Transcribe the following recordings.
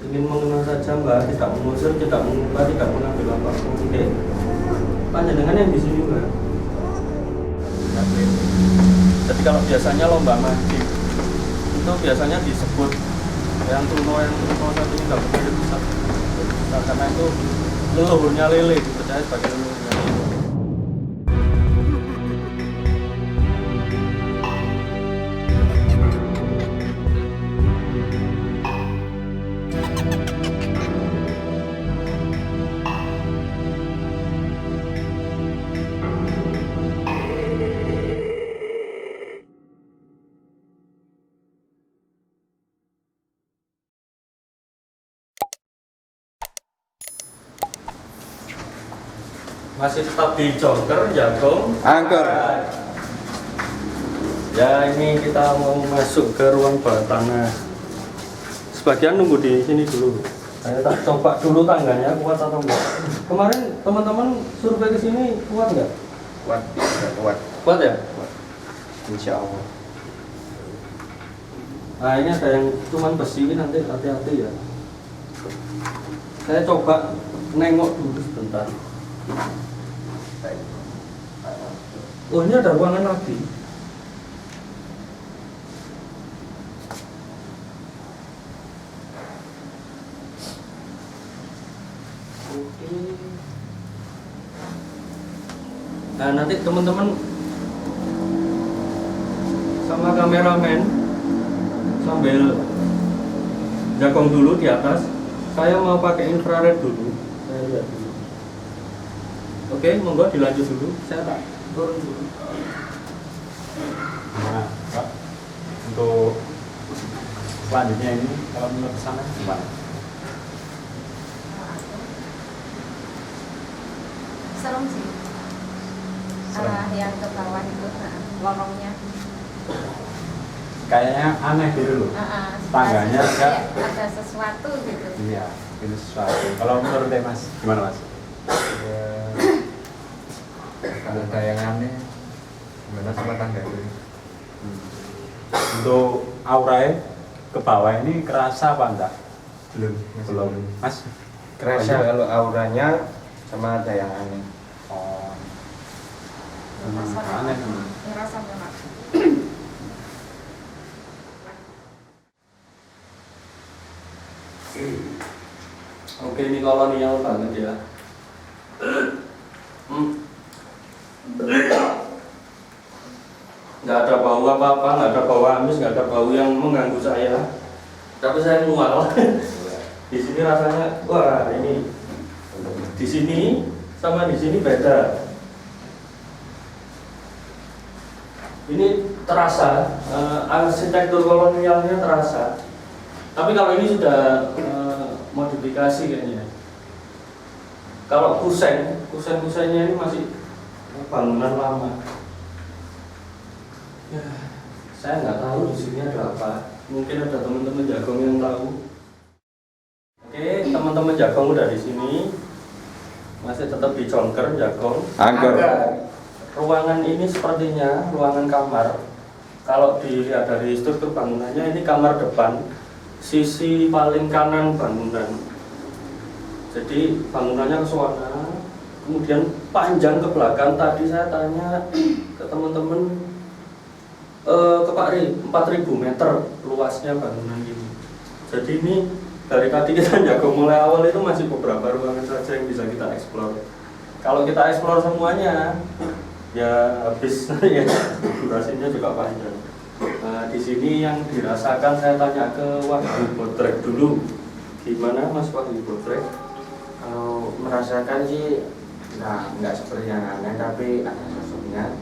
ingin mengenal saja Mbak, tidak mengusir, tidak mengubah, tidak mengambil apapun. Oke, panjenengan yang di sini Mbak. Jadi kalau biasanya lomba mancing itu biasanya disebut yang tuno satu ini nggak boleh bisa, karena itu leluhurnya lele, dipercaya sebagai leluhurnya lele. Masih tetap di Jonker, Jagung, Angker. Ya ini kita mau masuk ke ruang bawah tanah. Sebagian nunggu di sini dulu. Saya tak coba dulu tangganya kuat atau enggak. Kemarin teman-teman survei ke sini kuat nggak? Kuat, kuat. Kuat ya? Insya Allah. Nah ini ada yang cuman besi ini, nanti hati-hati ya. Saya coba nengok dulu sebentar. Oh ini ada ruangan lagi. Oke. Nah nanti teman-teman sama kameramen sambil jagong dulu di atas. Saya mau pakai infrared dulu. Saya lihat dulu. Oke, monggo dilanjut dulu. Saya tak turun dulu. Nah, Pak, untuk selanjutnya ini kalau menurut sana gimana? Serem sih. Yang ke bawah itu, lorongnya. Kayaknya aneh gitu loh. Tangganya enggak. Ada sesuatu gitu. Iya, ini sesuatu. Kalau menurut Mas, gimana Mas? Kalau ada yang aneh gimana sama tangga itu? Untuk auranya ke bawah ini kerasa apa enggak? Belum. Mas? Kerasa kalau auranya sama ada yang aneh. Oh. Ngerasa Aneh. ngerasa banget. Oke, ini kolonial banget ya. Nggak ada bau apa-apa, nggak ada bau amis, nggak ada bau yang mengganggu saya. Tapi saya mual. Di sini rasanya, wah ini di sini sama di sini beda. Ini terasa, arsitektur kolonialnya terasa. Tapi kalau ini sudah modifikasi kayaknya. Kalau kusen-kusennya ini masih bangunan lama. Ya, saya nggak tahu di sini ada apa. Mungkin ada teman-teman Jagong yang tahu. Oke, teman-teman Jagong udah di sini. Masih tetap di Jonker, Jagong. Angker. Ruangan ini sepertinya ruangan kamar. Kalau dilihat dari struktur bangunannya, ini kamar depan, sisi paling kanan bangunan. Jadi bangunannya ke sana, kemudian panjang ke belakang. Tadi saya tanya ke teman-teman, ke Pak Ri, 4.000 meter luasnya bangunan ini. Jadi ini dari tadi kita jago mulai awal itu masih beberapa ruangan saja yang bisa kita eksplor. Kalau kita eksplor semuanya, ya habis ya durasinya juga panjang. Nah, di sini yang dirasakan saya tanya ke Wahyu Botrek dulu. Gimana Mas Wahyu Botrek? Kalau merasakan sih, nah nggak seperti yang aneh, tapi ada sosoknya.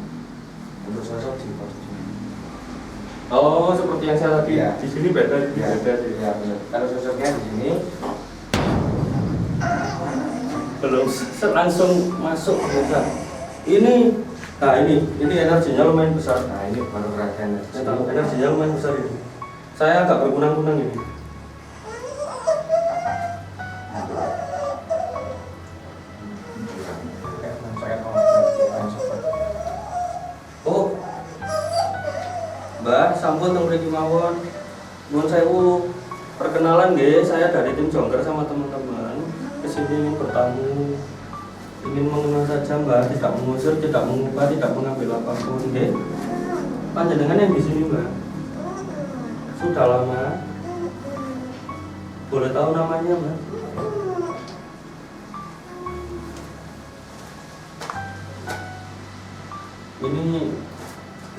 Untuk sosok di pos. Oh, seperti yang saya tadi. Ya. Di sini beda, Ya, beda sih. ya benar. Kalau sosoknya di sini, Belum langsung masuk gitu. Ini, nah ini energinya lumayan besar. nah ini baru perhatian. Saya tahu energinya lumayan besar ini. Saya agak berkunang-kunang ini. Oh, Mbak, sampun teng mriki mawon. Nuwun sewu. Perkenalan nggih, saya dari tim Jongker sama teman-teman. Kesini ingin bertamu, ingin mengenal saja Mbak, tidak mengusir, tidak mengubah, tidak mengambil apapun nggih. Panjenengan yang di sini Mbak? Sudah lama? Boleh tahu namanya Mbak? Ini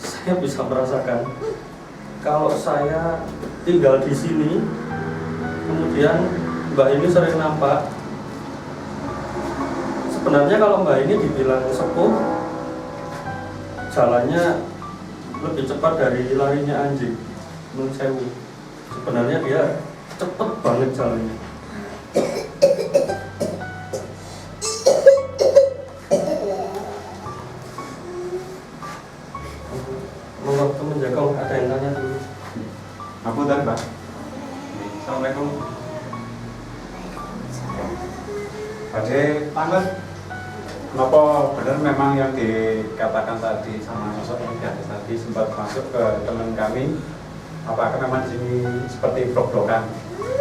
saya bisa merasakan kalau saya tinggal di sini, kemudian Mbak ini sering nampak. Sebenarnya kalau Mbak ini dibilang sepuh, jalannya lebih cepat dari larinya anjing. Menurut saya, sebenarnya dia cepet banget jalannya. Mau temen jaga, ada yang tanya dulu. Aku tadi Pak. Assalamualaikum. Ade, tanggal. Kenapa benar memang yang dikatakan tadi sama sosok yang di atas tadi sempat masuk ke teman kami? Apakah memang di sini seperti blok-blokan,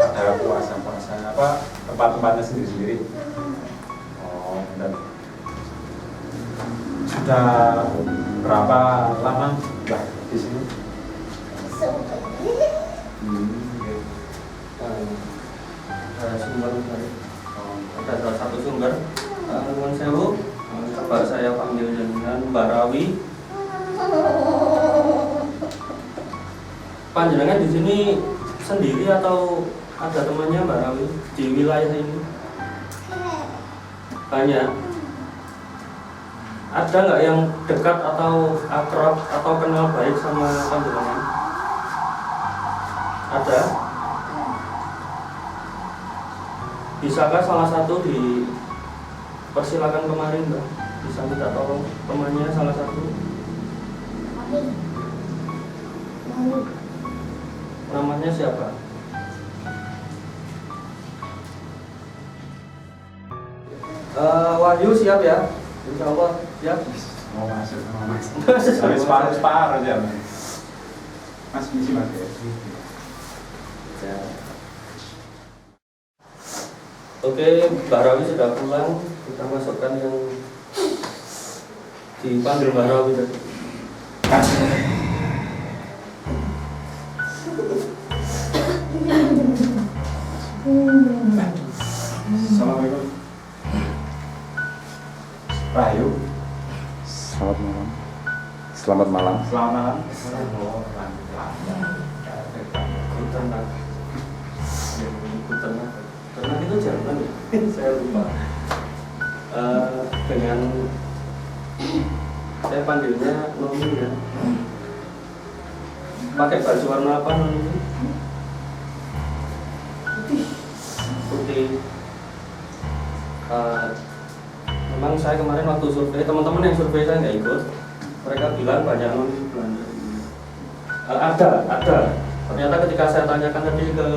ada puasa-puasa apa tempat-tempatnya sendiri-sendiri? Oh, benar. Sudah berapa lama Mbak di sini? Ada sumber dari ada salah satu sumber. Nuwun sewu, coba saya panggil dengan Mbak Rawi. Panjenengan di sini sendiri atau ada temannya Mbak Rawi di wilayah ini? Banyak. Ada nggak yang dekat atau akrab atau kenal baik sama panjenengan? Ada. Bisakah salah satu dipersilakan kemarin Mbak? Bisa minta tolong temannya salah satu? Namanya siapa? Wahyu siap ya? Insya Allah siap. Mau masuk, mau masuk. Habis separuh aja. Mas misi Mas ya. Oke, Mbak Rawi sudah pulang. Kita masukkan yang dipanggil Mbak Rawi tadi. Assalamualaikum. Rahayu. Selamat malam. Selamat malam. Selamat malam. Kuternak. Kuternak. Ternak itu jangan. Saya lupa. Dengan saya panggilnya Nomi ya. Pakai baju warna apa Nomi? Putih. Memang saya kemarin waktu survei, teman-teman yang survei saya nggak ikut. Mereka bilang banyak Nomi belanja. Ada. Ternyata ketika saya tanyakan tadi ke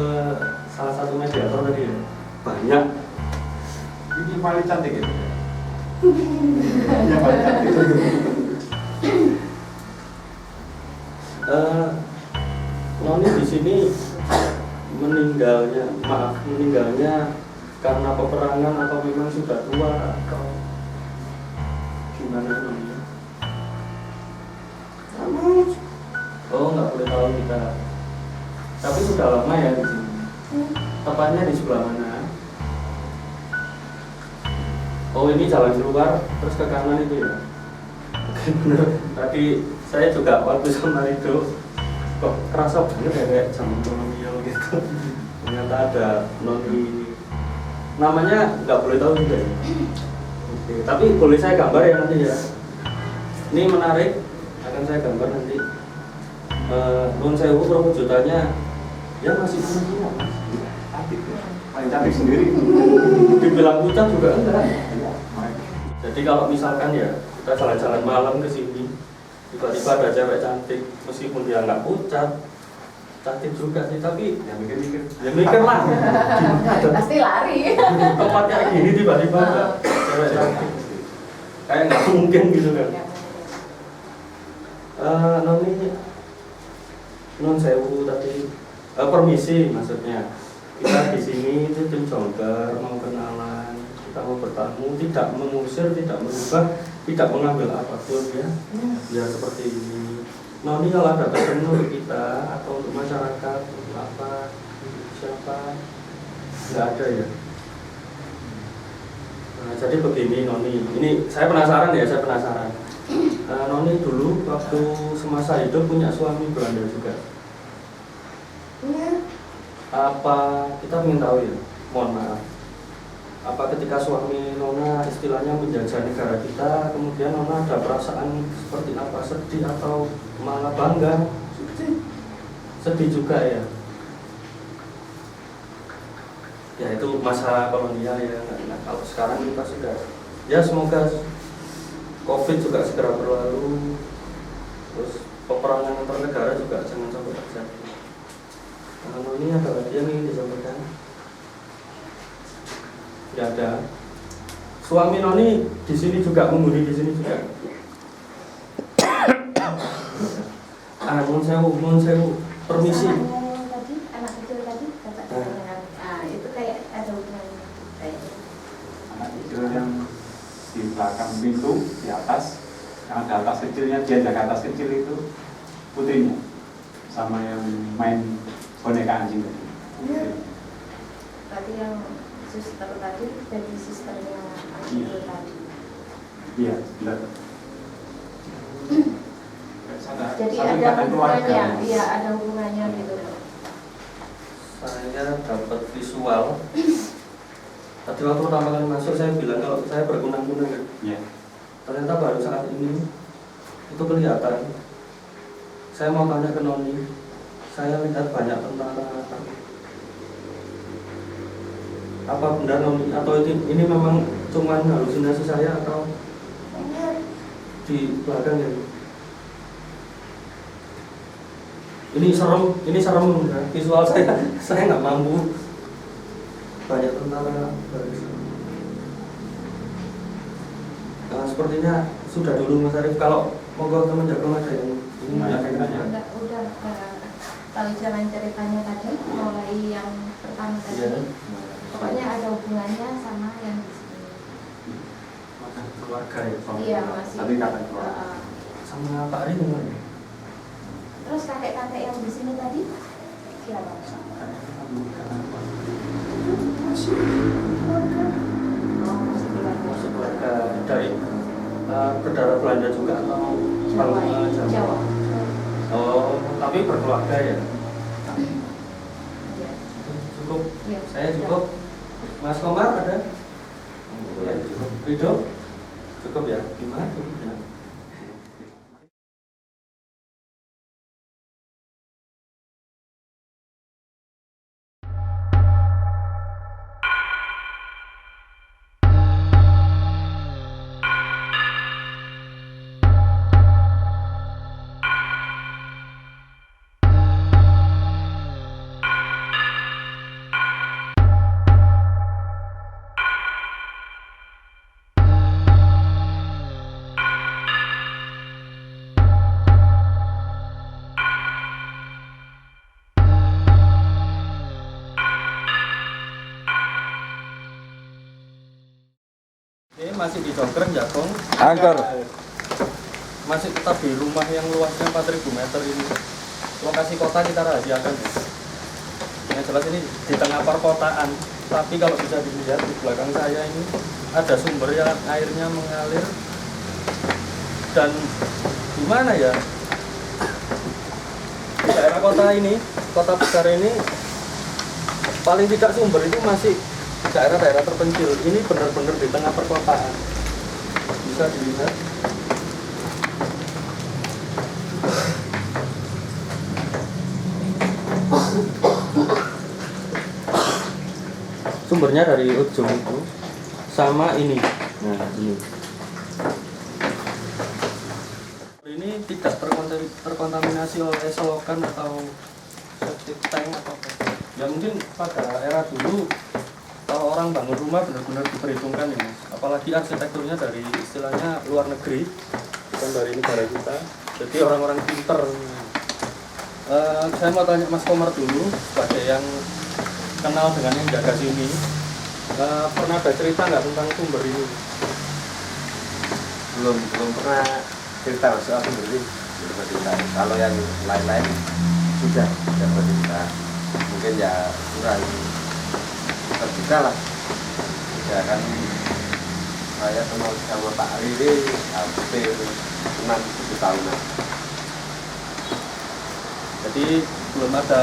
salah satu mediator tadi, banyak. Ini paling cantik itu. Yang paling cantik. Noni di sini meninggalnya karena peperangan atau memang sudah tua atau gimana Noni? Oh, nggak boleh tahu kita. Tapi sudah lama ya di sini. Tepatnya di sebelah mana? Oh, ini jalan keluar terus ke kanan itu ya. Oke, bener. Tadi saya juga waktu sama itu kok kerasa banget ya kayak jam kolonial gitu. Ternyata ada Noni. Namanya nggak boleh tahu juga ya. Oke, tapi boleh saya gambar ya nanti ya. Ini menarik, akan saya gambar nanti. Nuwun sewu perwujudannya ya masih punya Cantik ya. Paling cantik sendiri. dibilang pucat juga enggak. Jadi kalau misalkan ya kita jalan-jalan malam ke sini, tiba-tiba ada cewek cantik, meskipun dia nggak pucat, cantik juga sih, tapi Ya mikir-mikir. ya mikir lah. Gimana ada Pasti lari. tempat kayak gini tiba-tiba ada cewek cantik, kayak nggak mungkin gitu kan. Noni non sewu tadi permisi maksudnya. kita di sini itu tim jongker mau kenalan, kita mau bertamu, tidak mengusir, tidak merubah, tidak mengambil apapun ya. Biar seperti ini. Noni kalau ada pesan untuk kita atau untuk masyarakat, untuk apa, untuk siapa, nggak ada ya. Nah, jadi begini Noni, ini saya penasaran. Noni dulu waktu semasa hidup punya suami Belanda juga. Apa kita ingin tahu ya, mohon maaf, apa ketika suami Nona istilahnya menjajah negara kita, kemudian Nona ada perasaan seperti apa, sedih atau malah bangga? Sedih juga ya. Ya itu masa kolonial ya. Nah, kalau sekarang kita sudah, ya semoga COVID juga segera berlalu, terus peperangan antar negara juga jangan sampai terjadi. Nah, ini ada lagi yang ingin disampaikan? Tidak ada. Suami Noni di sini juga, menghuni di sini juga. Mohon sewu, permisi. Anak kecil tadi, bapak itu kayak ada hubungannya. Anak kecil yang di belakang pintu di atas, yang ada atas kecilnya, dia jaga atas kecil itu putrinya, sama yang main boneka anjing tadi. Tadi yang suster tadi jadi susternya anak kecil tadi. Iya, benar. Jadi ada hubungannya, iya ada hubungannya gitu. Saya dapat visual. Tadi waktu pertama kali masuk saya bilang kalau saya berkunang-kunang kan. Iya. Ternyata baru saat ini itu kelihatan. Saya mau tanya ke Noni. Saya lihat banyak tentara. Apa benar Noni? Atau ini memang cuman halusinasi saya atau di belakang ya? Ini serem ya. Visual saya nggak mampu. Banyak tentara baris. Nah, sepertinya sudah dulu Mas Arief. Kalau monggo teman jago ada yang ini menyampaikan. Udah tahu jalan ceritanya tadi, mulai yang pertama tadi. Iya. Pokoknya ada hubungannya sama yang di sini. Keluarga ya. Iya masih. Tadi kata keluarga. Sama Pak Ari gimana? Terus kakek-kakek yang di sini tadi siapa? Masih keluarga dari berdarah Belanda juga atau Jawa. Oh, tapi berkeluarga ya. Iya. Cukup. Iya. Saya cukup. Mas Komar ada? Ya, cukup. Ridho? Cukup ya? Gimana? Cukup ya? Ini masih di Jongkren ya, Bang? Angker. Masih tetap di rumah yang luasnya 4.000 meter ini. Lokasi kota kita rahasiakan. Yang jelas ini di tengah perkotaan. Tapi kalau bisa dilihat di belakang saya ini ada sumber yang airnya mengalir. Dan di mana ya? Di daerah kota ini, kota besar ini, paling tidak sumber itu masih di daerah-daerah terpencil. Ini benar-benar di tengah perkotaan. Bisa dilihat. Sumbernya dari ujung itu sama ini. Nah, ini tidak terkontaminasi oleh selokan atau septic tank atau apa. Ya mungkin pada era dulu kalau orang bangun rumah benar-benar diperhitungkan ini. Apalagi arsitekturnya dari istilahnya luar negeri, bukan dari negara kita. Jadi orang-orang pinter. Saya mau tanya Mas Komar dulu sebagai yang kenal dengan yang jaga sini. Pernah ada cerita nggak tentang sumber ini? belum pernah cerita soal sumber ini, belum pernah cerita. Kalau yang lain-lain sudah pernah cerita, mungkin ya kurang terbuka lah. Ya kan saya kenal sama Pak Riri hampir 6-7 tahunan. Jadi belum ada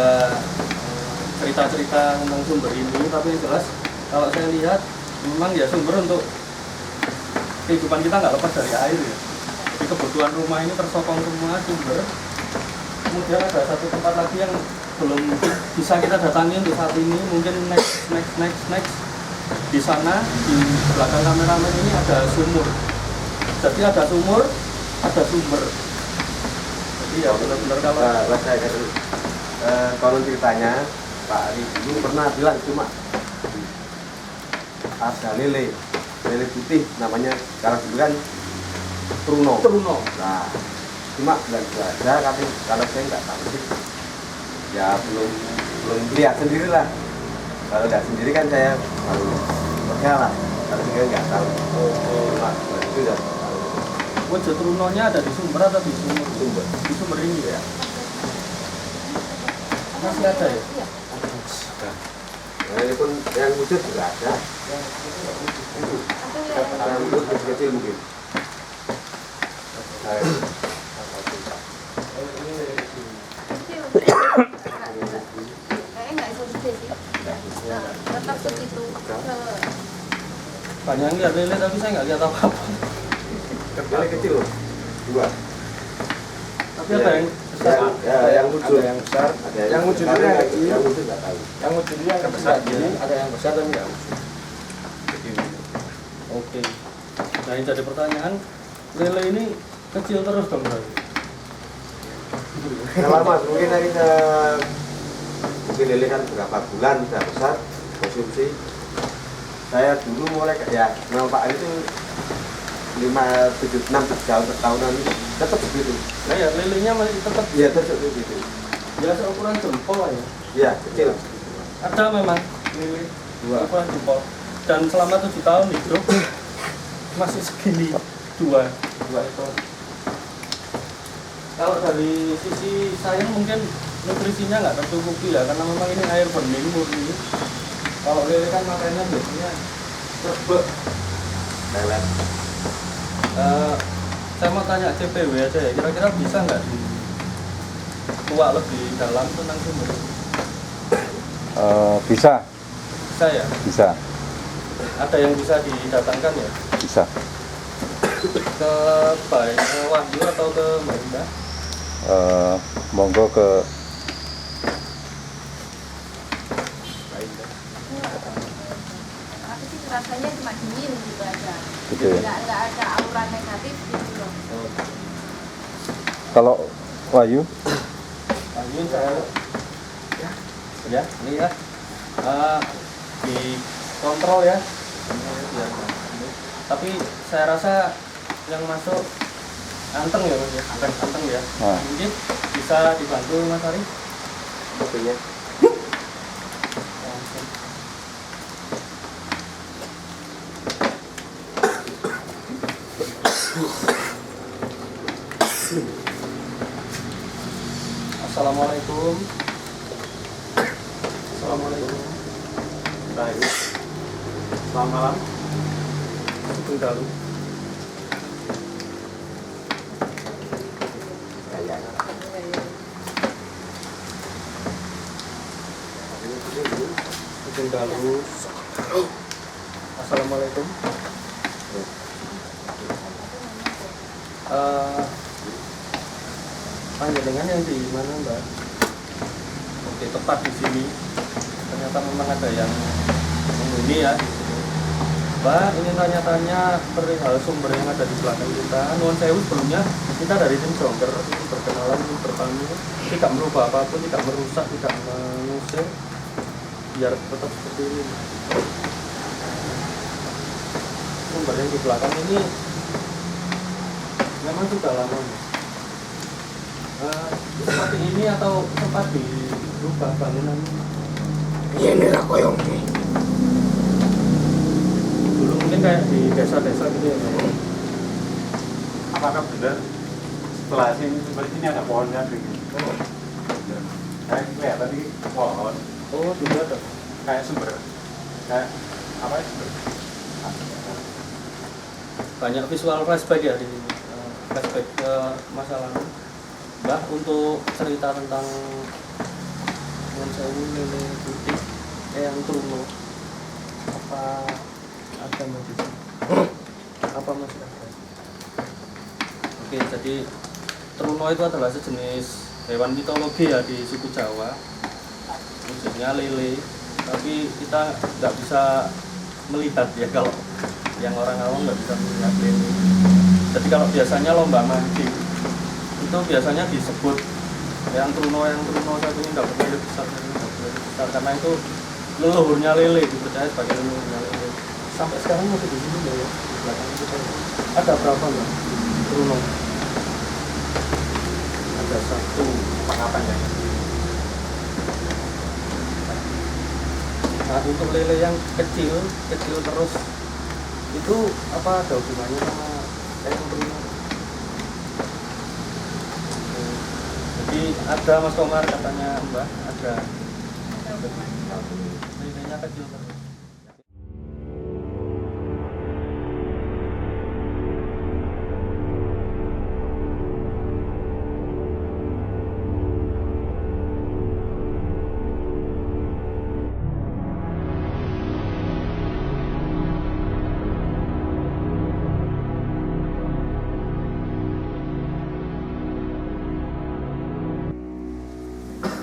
cerita-cerita tentang sumber ini, tapi yang jelas kalau saya lihat memang ya sumber untuk kehidupan kita nggak lepas dari air ya. Jadi kebutuhan rumah ini tersokong semua sumber. Kemudian ada satu tempat lagi yang belum bisa kita datangi untuk saat ini, mungkin next. Di sana di belakang kameramen ini ada sumur. Jadi ada sumur, ada sumber. Jadi ya benar-benar kalau saya konon ceritanya Pak Ari dulu pernah bilang cuma ada lele putih namanya, kalau dulu kan Truno. Nah, cuma bilang ada, tapi kalau saya nggak tahu sih. Ya belum lihat sendiri lah. Kalau lihat sendiri kan saya baru percaya lah. Kalau sendiri nggak tahu. Cuma itu udah tahu. wujud runonya ada di sumber atau di sumur? Di sumber ini ya. Masih ada ya? Iya. Nah, ini pun yang wujud juga ada. Atau Yang wujud kecil mungkin. kayaknya nggak sulit sih. Tetap segitu. Banyak yang lihat lele tapi saya nggak lihat apa-apa. Kecil kecil loh. Dua. Tapi ada yang besar. Ya, yang wujud. Ada yang besar, Ada yang wujudnya yang kecil. Yang wujud nggak tahu. yang wujudnya yang besar gini, ada yang besar tapi nggak wujud. Oke. Nah yang jadi pertanyaan, lele ini kecil terus dong berarti? Nah, lama mungkin dari mungkin lele kan berapa bulan sudah besar konsumsi. Saya dulu mulai ya kenal Pak itu 5, 7, 6 tahunan tetap begitu. Nah ya lelenya masih tetap Iya tetap begitu. ya seukuran jempol ya. Iya kecil. Ada memang lele Dua. ukuran jempol. Dan selama 7 tahun hidup masih segini dua ekor. Kalau dari sisi saya mungkin nutrisinya nggak tercukupi ya, karena memang ini air bening murni. Kalau lele kan makannya biasanya rebek. Lelet. Saya mau tanya CPW aja ya, kira-kira bisa nggak sih tuak lebih dalam tentang sumber? Bisa, Bisa ya? bisa, Ada yang bisa didatangkan ya? bisa. Ke baik Wahyu atau ke Mbak Indah? Monggo ke Aku sih rasanya cuma dingin gitu aja. gitu ya. Nggak ada aura negatif gitu loh. Kalau Wahyu, Wahyu saya ya ini ya dikontrol ya. Tapi saya rasa yang masuk anteng ya Mas ya, anteng ya. Nah. Mungkin bisa dibantu Mas Ari. Kopinya. Assalamualaikum. Assalamualaikum. Baik. Selamat malam. Itu dahulu. Itu dahulu. Assalamualaikum. Panjenengan yang di mana Mbak? Oke, tepat di sini. Ternyata memang ada yang menghuni ya. Mbak, ini tanya-tanya perihal sumber yang ada di belakang kita. Nuwun sewu sebelumnya kita dari tim Jongker ini berkenalan, ini bertanya, tidak merubah apapun, tidak merusak, tidak mengusir, biar tetap seperti ini. Sumber yang di belakang ini memang sudah lama. Seperti ini atau sempat dirubah bangunan? Ini lah koyong ini. Dulu mungkin kayak di desa-desa gitu ya. Apakah benar setelah sini seperti ini ada pohonnya gitu? Kayak kelihatan ini pohon. Oh, dulu ada. Kayak sumber. Kayak apa ya sumber? Banyak visual flashback ya di sini. Flashback ke masa lalu. Mbah, untuk cerita tentang Nuwun Sewu Lele Putih yang Truno, apa ada Mas? Apa Mas? Oke, jadi Truno itu adalah sejenis hewan mitologi ya di suku Jawa. Wujudnya lele, tapi kita nggak bisa melihat ya, kalau yang orang awam nggak bisa melihat lele. Jadi kalau biasanya lomba mancing itu biasanya disebut yang Truno satu ini dapat lele besar, karena itu leluhurnya lele, dipercaya sebagai leluhurnya lele. Sampai sekarang masih di sini ya, di belakang kita. Ada berapa Mbak Truno? Ada satu. Pengapan ya? Nah, untuk lele yang kecil terus itu apa ada hubungannya sama yang Truno? Jadi ada Mas Komar katanya Mbak, ada lelenya kecil terus.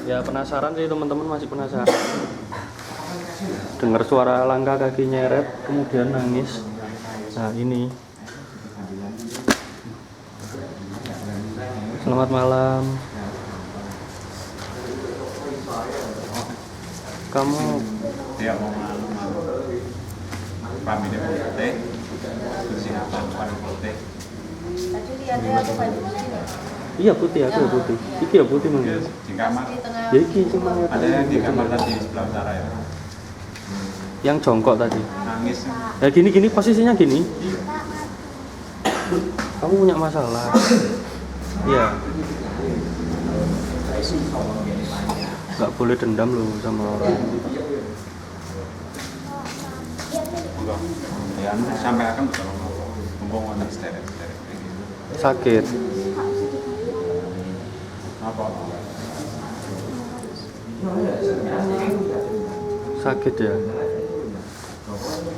Ya penasaran sih teman-teman, masih penasaran. Dengar suara langkah kaki nyeret, kemudian nangis. Nah ini. Selamat malam. Kamu Dia mau pamit putih, bersih apa putih. Tadi lihatnya aku baju putih nih. iya putih, aku ya putih. Iki ya putih mang. Di kamar Di tengah. Ya iki cuma ada yang di kamar tadi sebelah utara ya. yang jongkok tadi. Nangis. Ya gini posisinya gini. Kamu punya masalah. Iya. Gak boleh dendam loh sama orang. Ya, sampai akan ngomong anak sterek. Sakit. Apa? Sakit ya.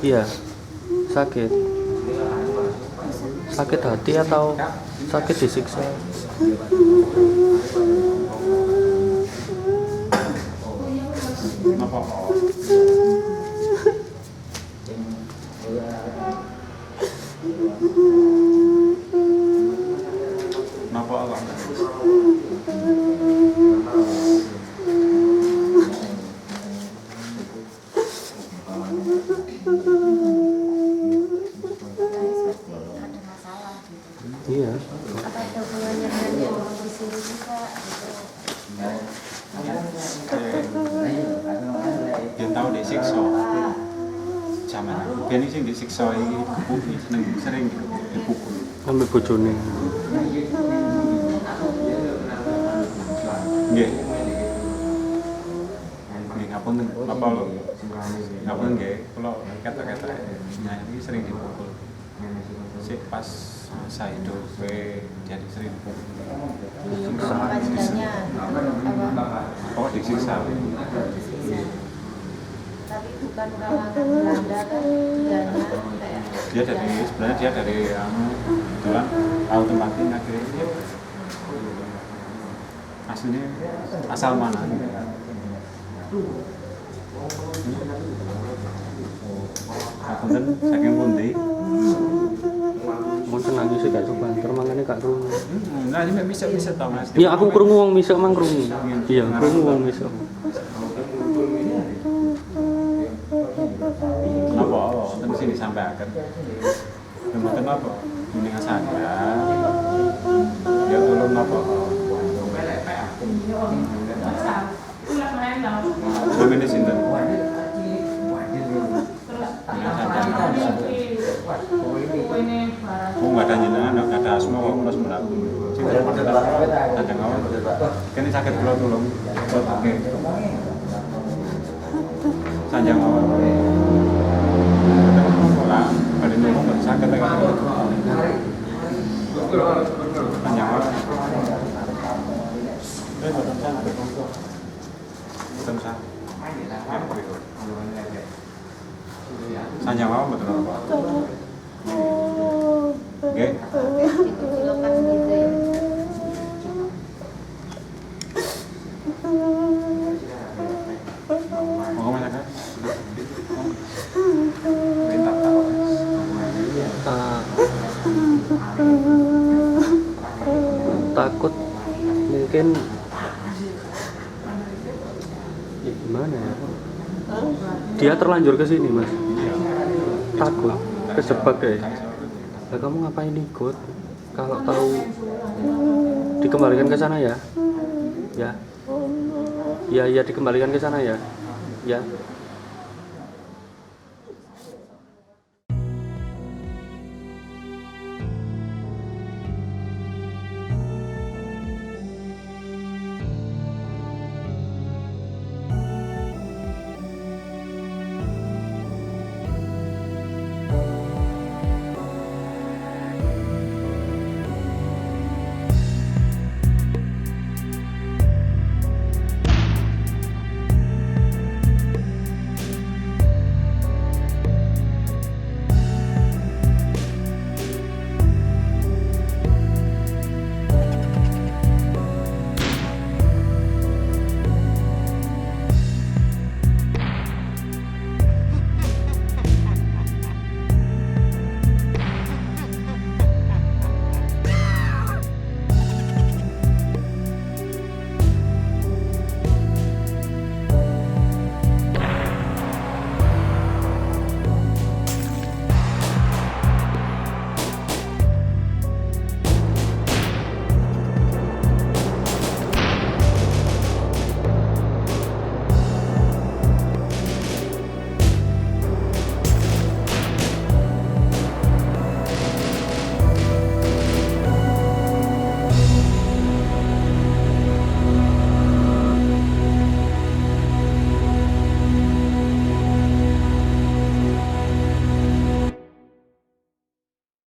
Iya. Sakit. Sakit hati atau sakit disiksa? Apa? Napa Allah? Seperti ada masalah gitu. Iya. Apa ada hubungannya dengan yang di sini juga gitu. Dia tahu disiksa. Zaman aku ben sing disiksa iki dipukul, sering dipukul. Sampai bojone. Nggih. Nggih ngapunten Bapak lho. Ngapunten nggih, kula kata-kata nyanyi sering dipukul. Sik pas saya hidup jadi sering dipukul. Kewajibannya apa? Oh disiksa. Tapi bukan kalangan Belanda kan, Belanda kayak Dia dari sebenarnya dia dari kebetulan tahu tempatnya akhirnya aslinya asal mana? Apunten saking pundi? Mau nangis sih gak coba, termangane gak krungu. Nah ini bisa tau Mas. Iya aku krungu wong misok mang krungu. Iya, krungu wong misok. Kenapa? Terus sini sampai akhir. Kemudian apa? Ini saya. Ya tolong apa? Namanya sinten? Oh, nggak ada jenengan, nggak ada asma kok terus melaku. Ada ngawur. Kini sakit kula tulung. Oke. Sanjang ngawur. Ora, bali ngomong nggak sakit lagi. Sanjang ngawur. Boten sah. Boten sah. Sanjang ngawur betul apa? Oke. Dikucilkan gitu ya. Mau kemana kan? Takut mungkin ya gimana ya, dia terlanjur ke sini mas, takut kejebak deh. Lah kamu ngapain ikut? Kalau tahu dikembalikan ke sana ya, ya, ya, ya dikembalikan ke sana ya, ya.